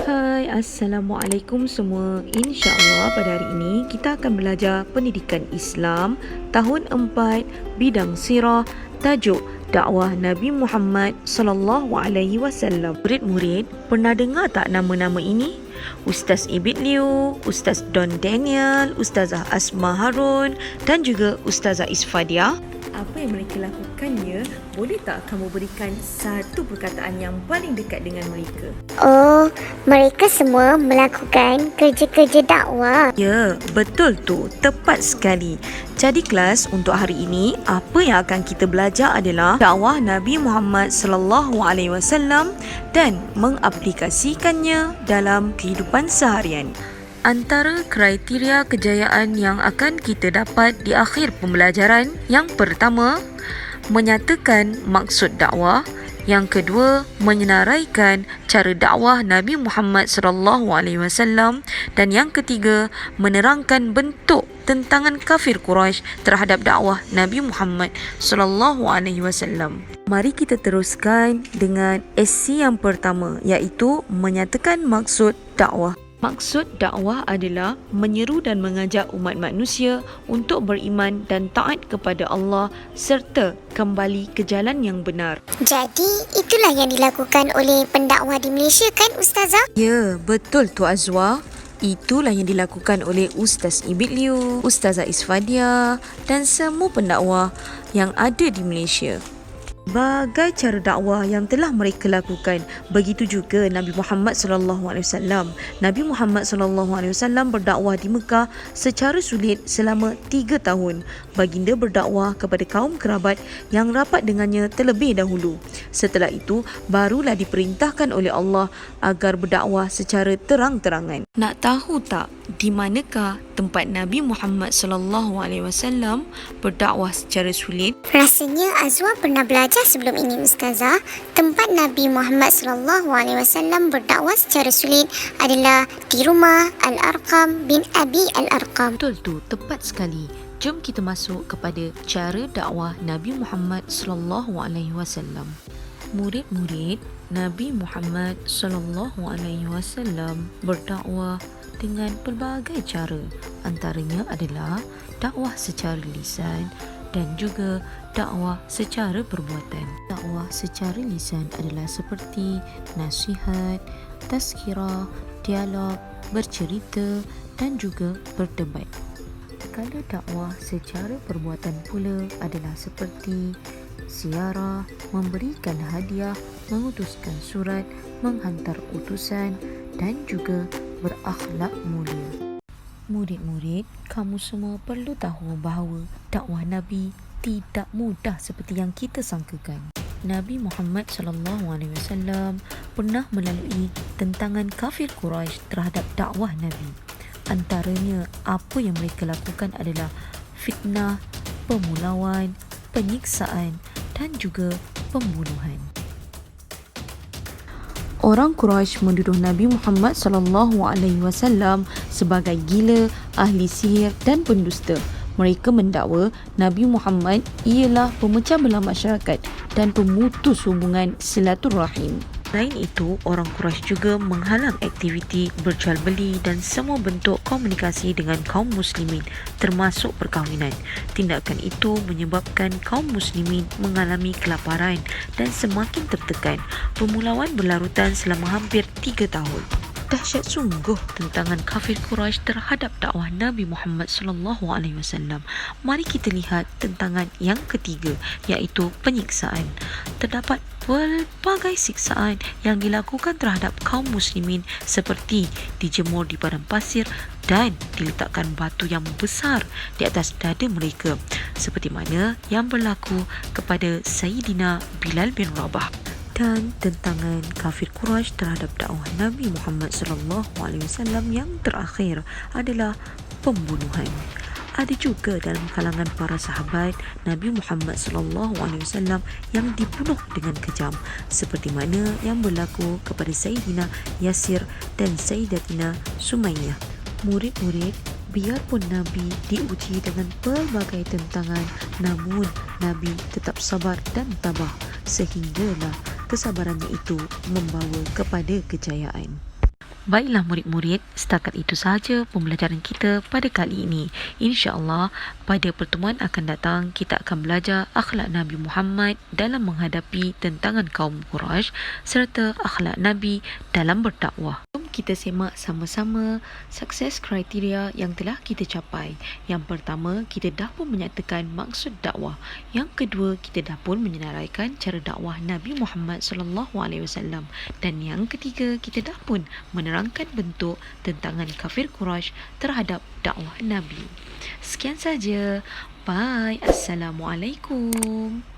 Hai, Assalamualaikum semua. InsyaAllah pada hari ini kita akan belajar pendidikan Islam tahun 4 bidang sirah, tajuk dakwah Nabi Muhammad sallallahu alaihi wasallam. Murid-murid, pernah dengar tak nama-nama ini? Ustaz Ibit Liu, Ustaz Don Daniel, Ustazah Asma Harun dan juga Ustazah Isfadia. Apa yang mereka lakukannya, boleh tak kamu berikan satu perkataan yang paling dekat dengan mereka? Oh, mereka semua melakukan kerja-kerja dakwah. Ya, betul tu. Tepat sekali. Jadi kelas untuk hari ini, apa yang akan kita belajar adalah dakwah Nabi Muhammad sallallahu alaihi wasallam dan mengaplikasikannya dalam kehidupan seharian. Antara kriteria kejayaan yang akan kita dapat di akhir pembelajaran, yang pertama, menyatakan maksud dakwah. Yang kedua, menyenaraikan cara dakwah Nabi Muhammad sallallahu alaihi wasallam dan yang ketiga, menerangkan bentuk tentangan kafir Quraisy terhadap dakwah Nabi Muhammad sallallahu alaihi wasallam. Mari kita teruskan dengan SC yang pertama, iaitu menyatakan maksud dakwah. Maksud dakwah adalah menyeru dan mengajak umat manusia untuk beriman dan taat kepada Allah serta kembali ke jalan yang benar. Jadi, itulah yang dilakukan oleh pendakwah di Malaysia kan, Ustazah? Ya, betul tu Azwa. Itulah yang dilakukan oleh Ustaz Ibit Liu, Ustazah Isfadia dan semua pendakwah yang ada di Malaysia. Bagai cara dakwah yang telah mereka lakukan, begitu juga Nabi Muhammad sallallahu alaihi wasallam. Nabi Muhammad sallallahu alaihi wasallam berdakwah di Mekah secara sulit selama 3 tahun. Baginda berdakwah kepada kaum kerabat yang rapat dengannya terlebih dahulu. Setelah itu, barulah diperintahkan oleh Allah agar berdakwah secara terang-terangan. Nak tahu tak di manakah tempat Nabi Muhammad sallallahu alaihi wasallam berdakwah secara sulit? Rasanya Azwa pernah belajar sebelum ini, Ustazah. Tempat Nabi Muhammad SAW berdakwah secara sulit adalah di rumah Al-Arqam bin Abi Al-Arqam. Betul tu, tepat sekali. Jom kita masuk kepada cara dakwah Nabi Muhammad sallallahu alaihi wasallam. Murid-murid, Nabi Muhammad sallallahu alaihi wasallam berdakwah dengan pelbagai cara. Antaranya adalah dakwah secara lisan dan juga dakwah secara perbuatan. Dakwah secara lisan adalah seperti nasihat, tazkirah, dialog, bercerita dan juga berdebat. Kalau dakwah secara perbuatan pula adalah seperti ziarah, memberikan hadiah, mengutuskan surat, menghantar utusan dan juga berakhlak mulia. Murid-murid, kamu semua perlu tahu bahawa dakwah Nabi tidak mudah seperti yang kita sangkakan. Nabi Muhammad sallallahu alaihi wasallam pernah melalui tentangan kafir Quraisy terhadap dakwah Nabi. Antaranya apa yang mereka lakukan adalah fitnah, pemulauan, penyiksaan dan juga pembunuhan. Orang Quraisy menuduh Nabi Muhammad sallallahu alaihi wasallam sebagai gila, ahli sihir dan pendusta. Mereka mendakwa Nabi Muhammad ialah pemecah belah masyarakat dan pemutus hubungan silaturrahim. Selain itu, orang Quraisy juga menghalang aktiviti berjual beli dan semua bentuk komunikasi dengan kaum muslimin termasuk perkahwinan. Tindakan itu menyebabkan kaum muslimin mengalami kelaparan dan semakin tertekan. Pemulauan berlarutan selama hampir 3 tahun. Dahsyat sungguh tentangan kafir Quraisy terhadap dakwah Nabi Muhammad sallallahu alaihi wasallam. Mari kita lihat tentangan yang ketiga, iaitu penyiksaan. Terdapat pelbagai siksaan yang dilakukan terhadap kaum muslimin seperti dijemur di padang pasir dan diletakkan batu yang besar di atas dada mereka, seperti mana yang berlaku kepada Sayyidina Bilal bin Rabah. Dan tentangan kafir Quraisy terhadap dakwah Nabi Muhammad sallallahu alaihi wasallam yang terakhir adalah pembunuhan. Ada juga dalam kalangan para sahabat Nabi Muhammad sallallahu alaihi wasallam yang dibunuh dengan kejam, seperti mana yang berlaku kepada Sayyidina Yasir dan Sayyidatina Sumayyah. Murid-murid, biarpun Nabi diuji dengan pelbagai tentangan, namun Nabi tetap sabar dan tabah sehinggalah kesabarannya itu membawa kepada kejayaan. Baiklah murid-murid, setakat itu sahaja pembelajaran kita pada kali ini. InsyaAllah, pada pertemuan akan datang, kita akan belajar akhlak Nabi Muhammad dalam menghadapi tentangan kaum Quraisy serta akhlak Nabi dalam berdakwah. Jom kita semak sama-sama sukses kriteria yang telah kita capai. Yang pertama, kita dah pun menyatakan maksud dakwah. Yang kedua, kita dah pun menyenaraikan cara dakwah Nabi Muhammad SAW. Dan yang ketiga, kita dah pun menerangkan bentuk tentangan kafir Quraisy terhadap dakwah Nabi. Sekian saja. Bye. Assalamualaikum.